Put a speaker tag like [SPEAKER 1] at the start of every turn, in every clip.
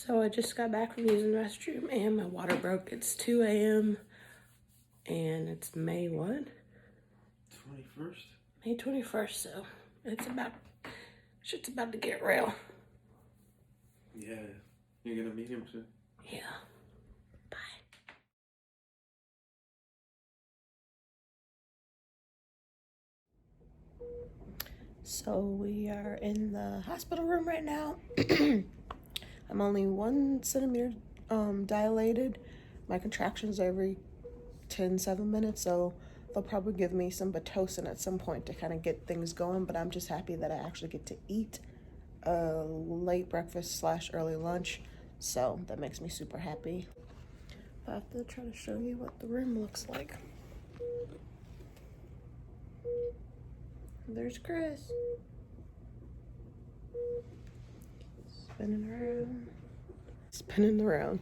[SPEAKER 1] So I just got back from using the restroom and my water broke. It's 2 a.m. and it's May what?
[SPEAKER 2] 21st?
[SPEAKER 1] May 21st, so shit's about to get real.
[SPEAKER 2] Yeah, you're gonna meet him soon.
[SPEAKER 1] Yeah. Bye. So we are in the hospital room right now. I'm only 1 centimeter dilated. My contractions are every 7 minutes, so they'll probably give me some Pitocin at some point to kind of get things going, but I'm just happy that I actually get to eat a late breakfast / early lunch, so that makes me super happy. I have to try to show you what the room looks like. There's Chris. Spinning around.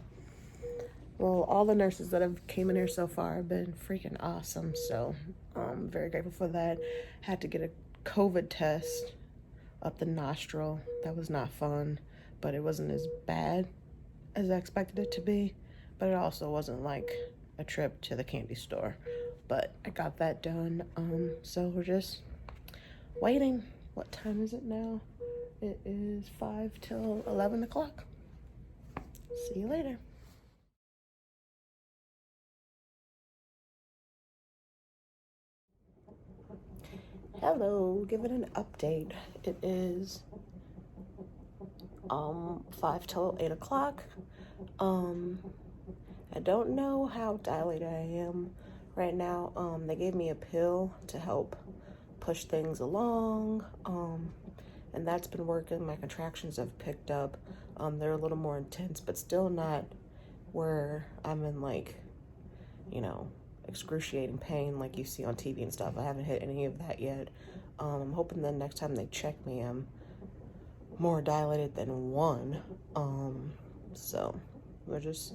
[SPEAKER 1] Well, all the nurses that have came in here so far have been freaking awesome, so I'm very grateful for that. Had to get a COVID test up the nostril. That was not fun, but it wasn't as bad as I expected it to be, but it also wasn't like a trip to the candy store. But I got that done, so we're just waiting. What time is it now? It is 5 till 11 o'clock. See you later. Hello, giving an update. It is 5 till 8 o'clock. I don't know how dilated I am right now. They gave me a pill to help push things along, and that's been working. My contractions have picked up. They're a little more intense, but still not where I'm in excruciating pain like you see on TV and stuff. I haven't hit any of that yet. I'm hoping the next time they check me, I'm more dilated than 1. So we're just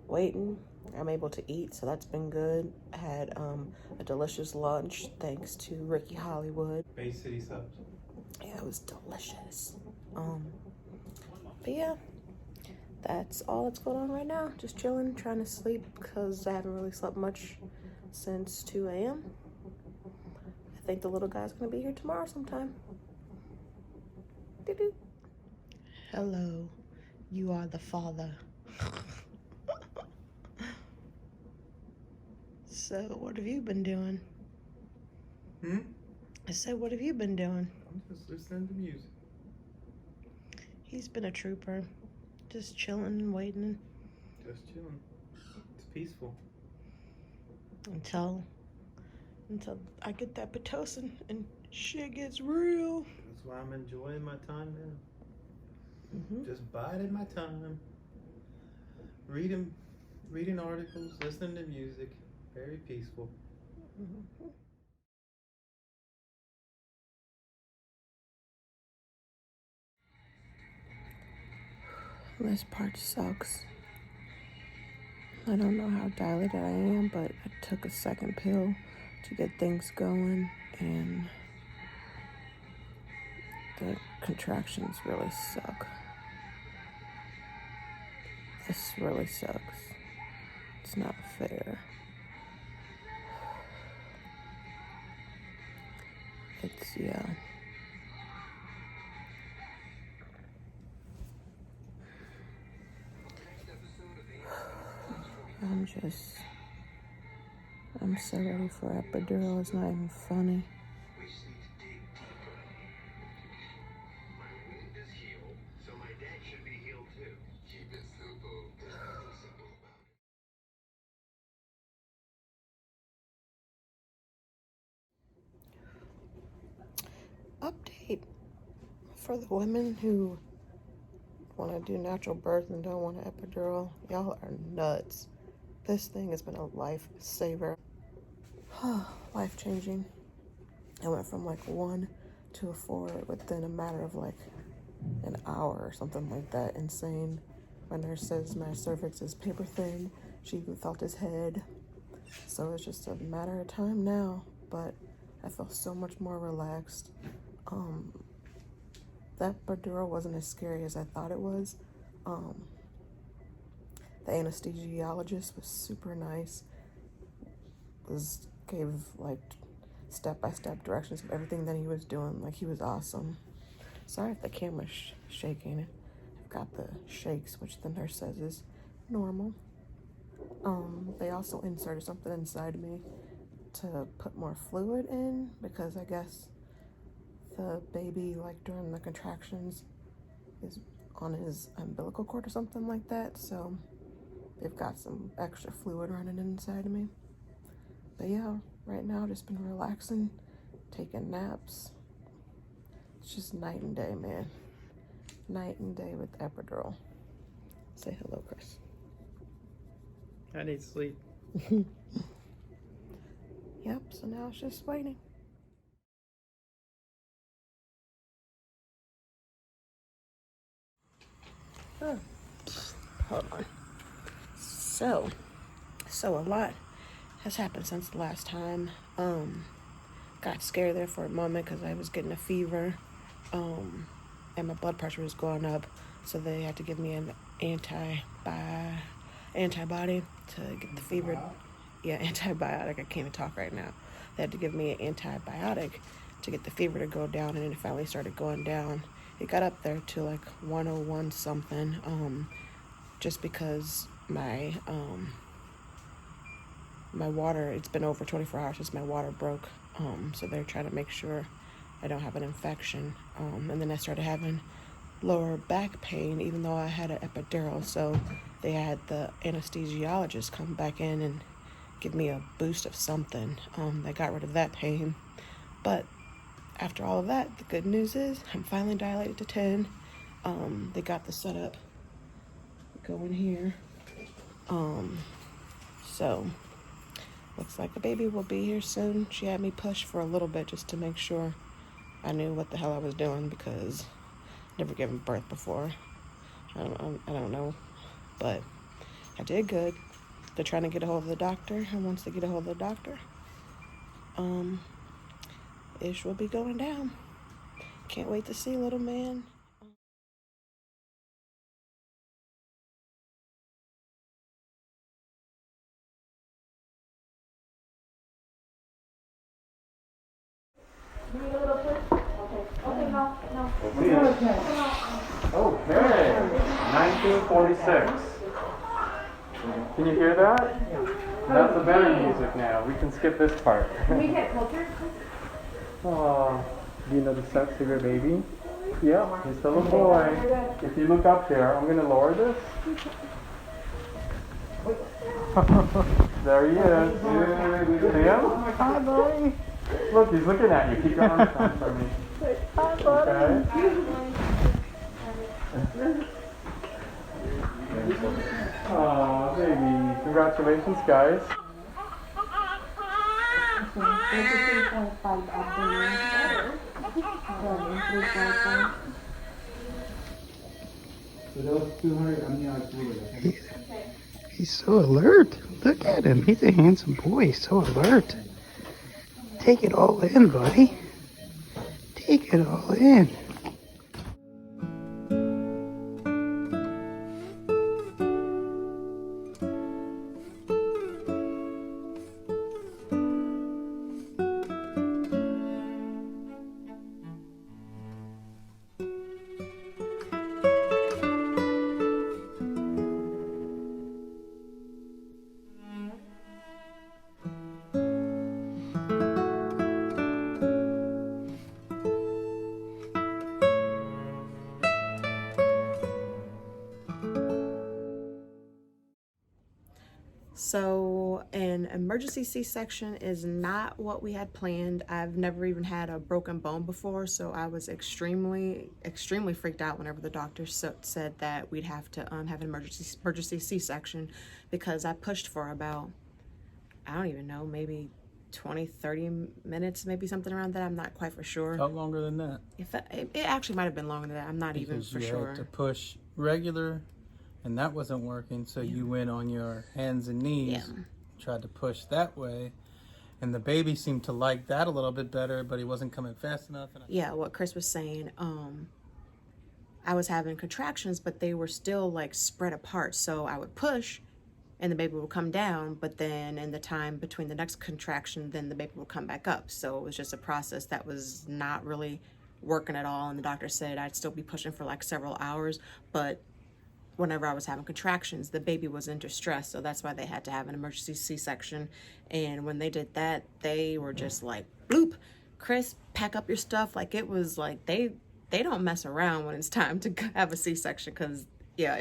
[SPEAKER 1] waiting. I'm able to eat, so that's been good. I had a delicious lunch thanks to Ricky Hollywood.
[SPEAKER 2] Bay City subs.
[SPEAKER 1] Yeah, it was delicious. But yeah, that's all that's going on right now. Just chilling, trying to sleep because I haven't really slept much since 2 a.m. I think the little guy's gonna be here tomorrow sometime. Doo-doo. Hello, you are the father. So, what have you been doing? I said, what have you been doing?
[SPEAKER 2] I'm just listening to music.
[SPEAKER 1] He's been a trooper. Just chilling and waiting.
[SPEAKER 2] Just chilling. It's peaceful.
[SPEAKER 1] Until I get that Pitocin and shit gets real.
[SPEAKER 2] That's why I'm enjoying my time now.
[SPEAKER 1] Mm-hmm.
[SPEAKER 2] Just biding my time. Reading articles, listening to music. Very peaceful.
[SPEAKER 1] Mm-hmm. This part sucks. I don't know how dilated I am, but I took a second pill to get things going, and the contractions really suck. This really sucks. It's not fair. Yeah. I'm so ready for epidural. It's not even funny. Update for the women who want to do natural birth and don't want an epidural. Y'all are nuts. This thing has been a lifesaver. Life changing. I went from 1 to a 4 within a matter of an hour or something like that. Insane. My nurse says my cervix is paper thin. She even felt his head. So it's just a matter of time now. But I feel so much more relaxed. That epidural wasn't as scary as I thought it was. The anesthesiologist was super nice. Gave like step-by-step directions of everything that he was doing. Like, he was awesome. Sorry if the camera's shaking. I've got the shakes, which the nurse says is normal. They also inserted something inside me to put more fluid in, because I guess the baby, like during the contractions, is on his umbilical cord or something like that. So they've got some extra fluid running inside of me. But yeah, right now I've just been relaxing, taking naps. It's just night and day, man. Night and day with epidural. Say hello, Chris.
[SPEAKER 2] I need sleep.
[SPEAKER 1] Yep, so now it's just waiting. Oh, hold on. So a lot has happened since the last time. Got scared there for a moment because I was getting a fever, and my blood pressure was going up, so they had to give me an antibody to get the fever. Yeah, antibiotic. I can't even talk right now. They had to give me an antibiotic to get the fever to go down, and then it finally started going down. It got up there to like 101 something, just because my water, it's been over 24 hours since my water broke, so they're trying to make sure I don't have an infection, and then I started having lower back pain, even though I had an epidural, so they had the anesthesiologist come back in and give me a boost of something that got rid of that pain. But after all of that, the good news is I'm finally dilated to 10. They got the setup going here. So looks like the baby will be here soon. She had me push for a little bit just to make sure I knew what the hell I was doing, because I've never given birth before. I don't know, but I did good. They're trying to get a hold of the doctor, and once they get a hold of the doctor, Ish will be going down. Can't wait to see little man.
[SPEAKER 2] Okay. 1946. Can you hear that? That's the better music now. We can skip this part.
[SPEAKER 3] Can we get closer?
[SPEAKER 2] Oh, do you know the sex of your baby? Yeah, he's still a boy. If you look up there, I'm going to lower this. There he is. See him? Hi, buddy. Look, he's looking at you. Keep your arms down for me. Hi, buddy. Okay. Aw, baby. Congratulations, guys.
[SPEAKER 4] He's so alert. Look at him. He's a handsome boy. He's so alert. Take it all in, buddy. Take it all in.
[SPEAKER 1] So an emergency C-section is not what we had planned. I've never even had a broken bone before, so I was extremely freaked out whenever the doctor said that we'd have to have an emergency C-section, because I pushed for about, I don't even know, maybe 20-30 minutes, maybe something around that. I'm not quite for sure.
[SPEAKER 2] Felt longer than that.
[SPEAKER 1] It actually might have been longer than that. I'm not even for sure.
[SPEAKER 2] You had to push regular, and that wasn't working, so you went on your hands and knees, tried to push that way, and the baby seemed to like that a little bit better, but he wasn't coming fast enough.
[SPEAKER 1] Yeah, what Chris was saying, I was having contractions, but they were still like spread apart. So I would push and the baby would come down, but then in the time between the next contraction, then the baby would come back up. So it was just a process that was not really working at all. And the doctor said I'd still be pushing for like several hours, but whenever I was having contractions, the baby was in distress. So that's why they had to have an emergency C-section. And when they did that, they were just like, bloop, Chris, pack up your stuff. Like, it was like, they don't mess around when it's time to have a C-section. Cause yeah,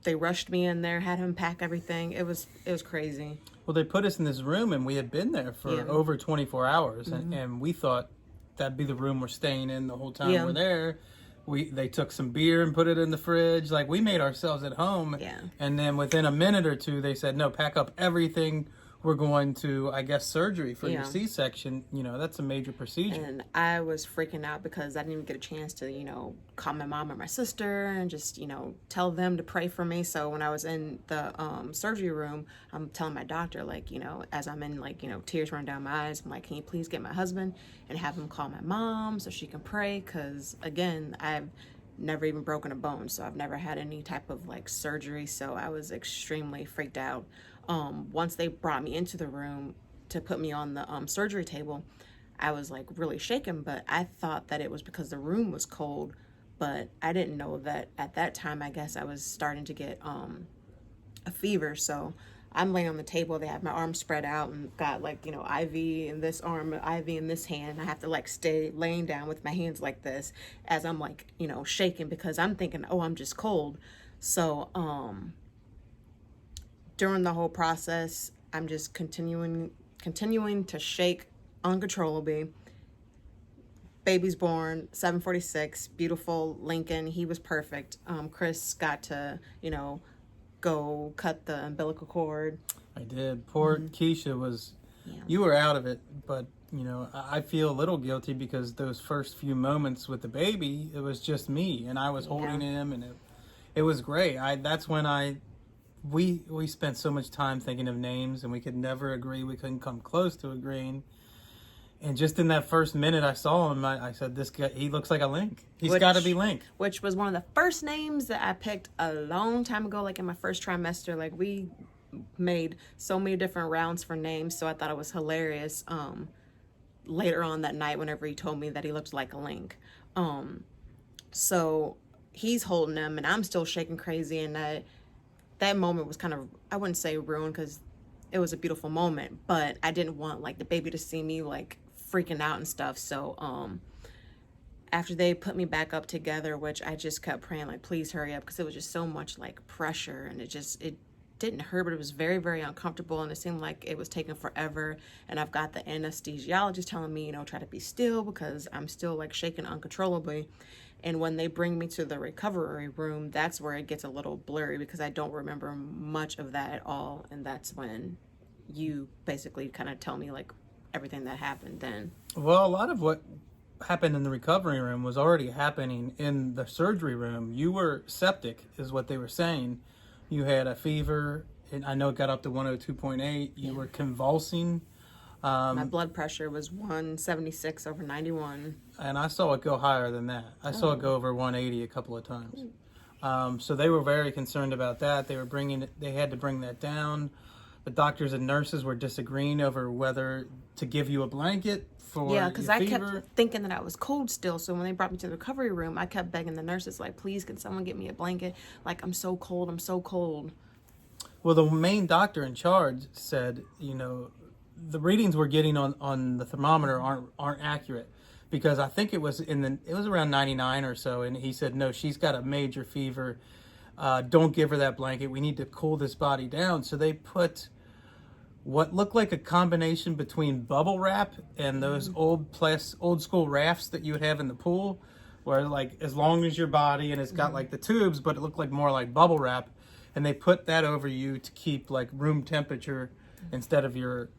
[SPEAKER 1] they rushed me in there, had him pack everything. It was crazy.
[SPEAKER 2] Well, they put us in this room, and we had been there for over 24 hours, and we thought that'd be the room we're staying in the whole time we're there. They took some beer and put it in the fridge. Like, we made ourselves at home.
[SPEAKER 1] Yeah.
[SPEAKER 2] And then within a minute or two, they said, no, pack up everything. We're going to, I guess, surgery for your C-section. You know, that's a major procedure.
[SPEAKER 1] And I was freaking out because I didn't even get a chance to, you know, call my mom or my sister and just, you know, tell them to pray for me. So when I was in the surgery room, I'm telling my doctor, like, you know, as I'm in, like, you know, tears running down my eyes, I'm like, can you please get my husband and have him call my mom so she can pray? Because, again, I've never even broken a bone, so I've never had any type of, like, surgery. So I was extremely freaked out. Once they brought me into the room to put me on the surgery table, I was like really shaken, but I thought that it was because the room was cold, but I didn't know that at that time, I guess I was starting to get a fever. So I'm laying on the table, they have my arms spread out and got like, you know, IV in this arm, IV in this hand. I have to like stay laying down with my hands like this as I'm like, you know, shaking because I'm thinking, oh, I'm just cold. So, during the whole process, I'm just continuing to shake uncontrollably. Baby's born, 7:46, beautiful Lincoln. He was perfect. Chris got to, you know, go cut the umbilical cord.
[SPEAKER 2] I did. Poor Keisha was, you were out of it, but, you know, I feel a little guilty because those first few moments with the baby, it was just me, and I was holding him, and it was great. That's when we spent so much time thinking of names, and we could never agree. We couldn't come close to agreeing. And just in that first minute I saw him, I said, this guy, he looks like a Link. He's got to be Link.
[SPEAKER 1] Which was one of the first names that I picked a long time ago, like in my first trimester. Like, we made so many different rounds for names, so I thought it was hilarious later on that night whenever he told me that he looked like a Link. So he's holding him, and I'm still shaking crazy, and that moment was kind of, I wouldn't say ruined because it was a beautiful moment, but I didn't want like the baby to see me like freaking out and stuff. So after they put me back up together, which I just kept praying like, please hurry up, because it was just so much like pressure, and it didn't hurt, but it was very, very uncomfortable, and it seemed like it was taking forever. And I've got the anesthesiologist telling me, you know, try to be still because I'm still like shaking uncontrollably. And when they bring me to the recovery room, that's where it gets a little blurry because I don't remember much of that at all. And that's when you basically kind of tell me like everything that happened then.
[SPEAKER 2] Well, a lot of what happened in the recovery room was already happening in the surgery room. You were septic, is what they were saying. You had a fever, and I know it got up to 102.8. You were convulsing.
[SPEAKER 1] My blood pressure was 176 over 91.
[SPEAKER 2] And I saw it go higher than that. I saw it go over 180 a couple of times. So they were very concerned about that. They had to bring that down. The doctors and nurses were disagreeing over whether to give you a blanket for your
[SPEAKER 1] because I
[SPEAKER 2] fever.
[SPEAKER 1] kept thinking that I was cold still. So when they brought me to the recovery room, I kept begging the nurses, like, please, can someone get me a blanket? Like, I'm so cold. I'm so cold.
[SPEAKER 2] Well, the main doctor in charge said, you know, the readings we're getting on the thermometer aren't accurate, because I think it was around 99 or so, and he said, no, she's got a major fever. Don't give her that blanket. We need to cool this body down. So they put what looked like a combination between bubble wrap and those old school rafts that you would have in the pool, where like as long as your body, and it's got like the tubes, but it looked like more like bubble wrap, and they put that over you to keep like room temperature instead of your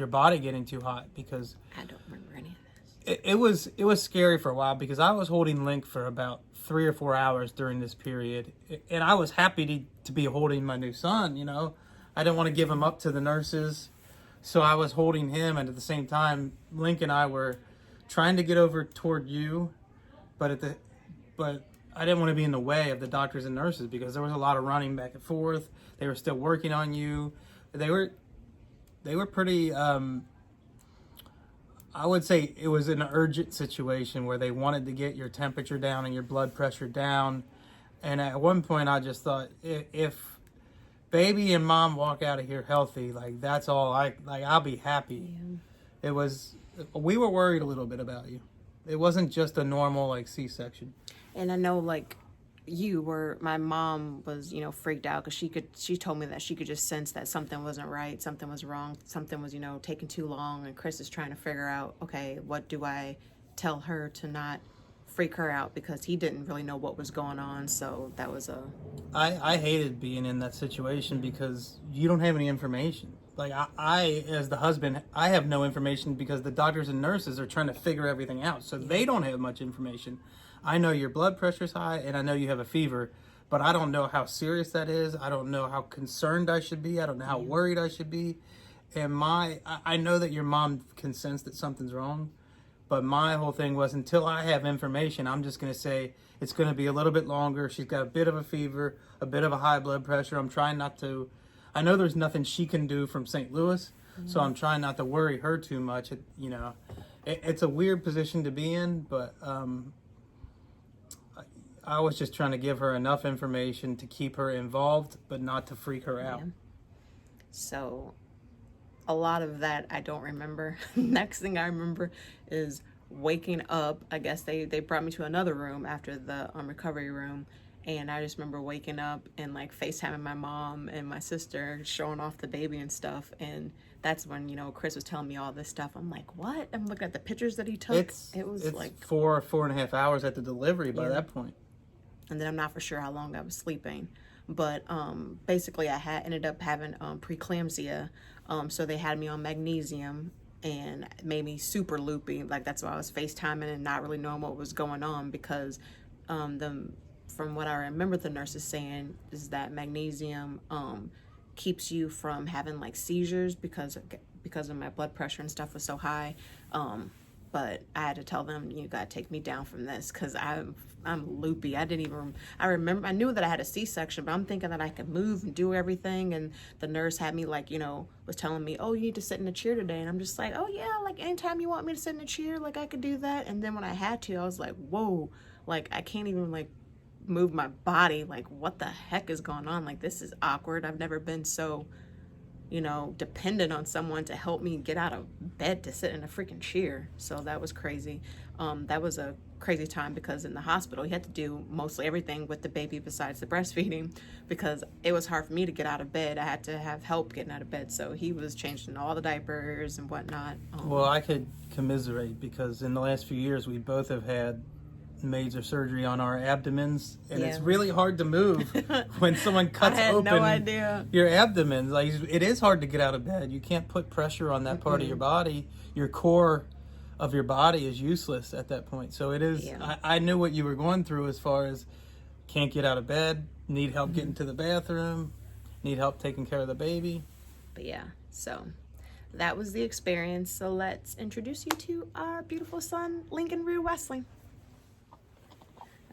[SPEAKER 2] body getting too hot. Because
[SPEAKER 1] I don't remember any of this.
[SPEAKER 2] It was scary for a while, because I was holding Link for about 3 or 4 hours during this period, and I was happy to be holding my new son. You know, I didn't want to give him up to the nurses, so I was holding him, and at the same time, Link and I were trying to get over toward you, but I didn't want to be in the way of the doctors and nurses because there was a lot of running back and forth. They were still working on you. They were pretty. I would say it was an urgent situation where they wanted to get your temperature down and your blood pressure down. And at one point, I just thought, if baby and mom walk out of here healthy, like that's all I'll be happy. Yeah. It was. We were worried a little bit about you. It wasn't just a normal like C-section.
[SPEAKER 1] And I know like my mom was, freaked out because she told me that she could just sense that something wasn't right, something was wrong, something was, taking too long. And Chris is trying to figure out, okay, what do I tell her to not freak her out, because he didn't really know what was going on. So that was
[SPEAKER 2] I hated being in that situation because you don't have any information. Like I, as the husband, I have no information because the doctors and nurses are trying to figure everything out. So they don't have much information. I know your blood pressure's high and I know you have a fever, but I don't know how serious that is. I don't know how concerned I should be. I don't know how worried I should be. And I know that your mom can sense that something's wrong, but my whole thing was, until I have information, I'm just going to say it's going to be a little bit longer. She's got a bit of a fever, a bit of a high blood pressure. I'm trying not to, I know there's nothing she can do from St. Louis, so I'm trying not to worry her too much. It's a weird position to be in, but I was just trying to give her enough information to keep her involved, but not to freak her out.
[SPEAKER 1] Yeah. So a lot of that I don't remember. Next thing I remember is waking up. I guess they brought me to another room after the recovery room. And I just remember waking up and like FaceTiming my mom and my sister, showing off the baby and stuff. And that's when, Chris was telling me all this stuff. I'm like, what? I'm looking at the pictures that he took.
[SPEAKER 2] It was like 4.5 hours at the delivery by that point.
[SPEAKER 1] And then I'm not for sure how long I was sleeping. But basically I ended up having preeclampsia. So they had me on magnesium and made me super loopy. Like that's why I was FaceTiming and not really knowing what was going on, because from what I remember the nurses saying is that magnesium keeps you from having like seizures because of my blood pressure and stuff was so high. But I had to tell them, you gotta take me down from this, because I'm loopy. I remember, I knew that I had a C-section, but I'm thinking that I could move and do everything. And the nurse had me like, was telling me, oh, you need to sit in a chair today. And I'm just like, oh yeah, like anytime you want me to sit in a chair, like I could do that. And then when I had to, I was like, whoa, like I can't even like move my body. Like what the heck is going on? Like this is awkward. I've never been so, dependent on someone to help me get out of bed to sit in a freaking chair. So that was crazy. That was a crazy time, because in the hospital, he had to do mostly everything with the baby besides the breastfeeding, because it was hard for me to get out of bed. I had to have help getting out of bed. So he was changing all the diapers and whatnot.
[SPEAKER 2] Well, I could commiserate, because in the last few years, we both have had major surgery on our abdomens, and it's really hard to move when someone cuts open your abdomen. Like it is hard to get out of bed. You can't put pressure on that part of your body. Your core of your body is useless at that point. So it is. I knew what you were going through as far as can't get out of bed, need help getting to the bathroom, need help taking care of the baby.
[SPEAKER 1] But yeah, so that was the experience. So let's introduce you to our beautiful son, Lincoln Rue Wesley.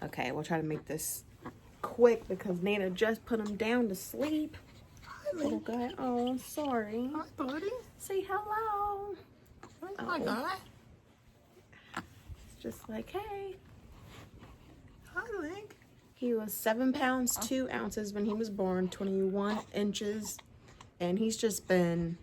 [SPEAKER 1] Okay, we'll try to make this quick because Nana just put him down to sleep.
[SPEAKER 2] Hi,
[SPEAKER 1] little guy. Oh, sorry.
[SPEAKER 2] Hi, buddy.
[SPEAKER 1] Say hello.
[SPEAKER 2] Hi, guy.
[SPEAKER 1] It's just like, hey.
[SPEAKER 2] Hi, Link.
[SPEAKER 1] He was 7 pounds 2 ounces when he was born, 21 inches, and he's just been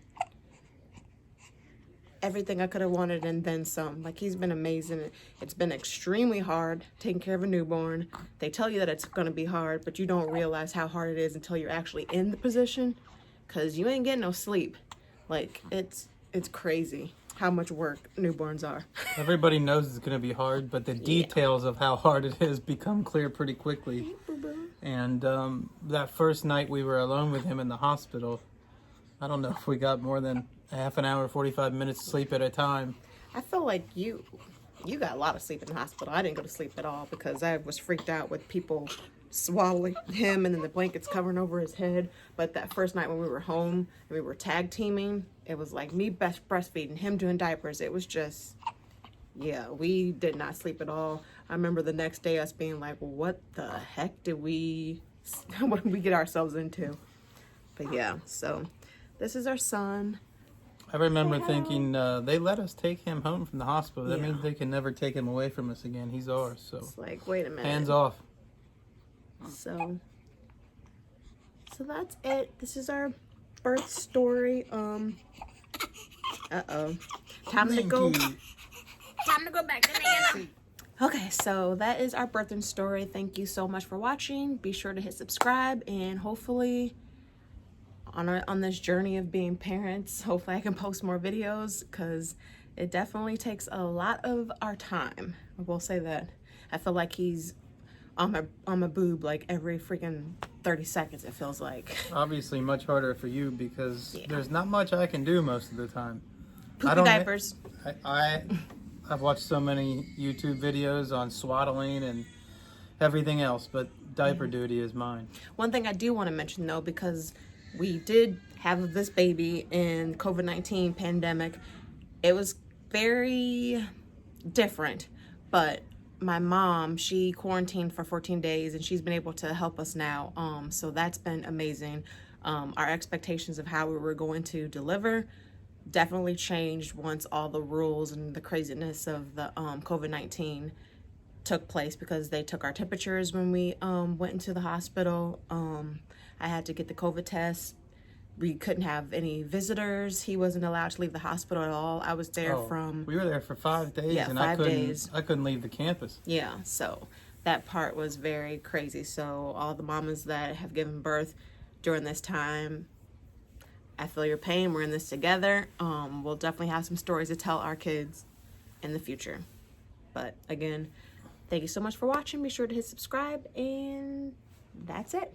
[SPEAKER 1] everything I could have wanted and then some. Like, he's been amazing. It's been extremely hard taking care of a newborn. They tell you that it's going to be hard, but you don't realize how hard it is until you're actually in the position, because you ain't getting no sleep. Like, it's crazy how much work newborns are.
[SPEAKER 2] Everybody knows it's going to be hard, but the details of how hard it is become clear pretty quickly. And that first night we were alone with him in the hospital, I don't know if we got more than half an hour, 45 minutes sleep at a time.
[SPEAKER 1] I feel like you got a lot of sleep in the hospital. I didn't go to sleep at all because I was freaked out with people swallowing him and then the blankets covering over his head. But that first night when we were home and we were tag teaming, it was like me breastfeeding, him doing diapers. It was just yeah, we did not sleep at all. I remember the next day us being like, what the heck what did we get ourselves into? But yeah, so this is our son.
[SPEAKER 2] I remember thinking they let us take him home from the hospital. That
[SPEAKER 1] Yeah.
[SPEAKER 2] means they can never take him away from us again. He's ours. So
[SPEAKER 1] It's like, wait a minute.
[SPEAKER 2] hands off.
[SPEAKER 1] So that's it. This is our birth story. Uh-oh. Time to go back to Nana. Okay, so that is our birthing story. Thank you so much for watching. Be sure to hit subscribe, and hopefully on this journey of being parents, hopefully I can post more videos, because it definitely takes a lot of our time. I will say that. I feel like he's on my boob like every freaking 30 seconds, it feels like.
[SPEAKER 2] Obviously, much harder for you because
[SPEAKER 1] Yeah.
[SPEAKER 2] there's not much I can do most of the time.
[SPEAKER 1] Poopy diapers.
[SPEAKER 2] I've watched so many YouTube videos on swaddling and everything else, but diaper duty is mine.
[SPEAKER 1] One thing I do want to mention though, because we did have this baby in COVID-19 pandemic, it was very different, but my mom, she quarantined for 14 days and she's been able to help us now. So that's been amazing. Our expectations of how we were going to deliver definitely changed once all the rules and the craziness of the COVID-19 took place, because they took our temperatures when we went into the hospital. I had to get the COVID test. We couldn't have any visitors. He wasn't allowed to leave the hospital at all. I was there
[SPEAKER 2] We were there for 5 days,
[SPEAKER 1] Yeah,
[SPEAKER 2] and
[SPEAKER 1] 5 days.
[SPEAKER 2] I couldn't leave the campus.
[SPEAKER 1] Yeah, so that part was very crazy. So all the mamas that have given birth during this time, I feel your pain. We're in this together. We'll definitely have some stories to tell our kids in the future. But again, thank you so much for watching. Be sure to hit subscribe, and that's it.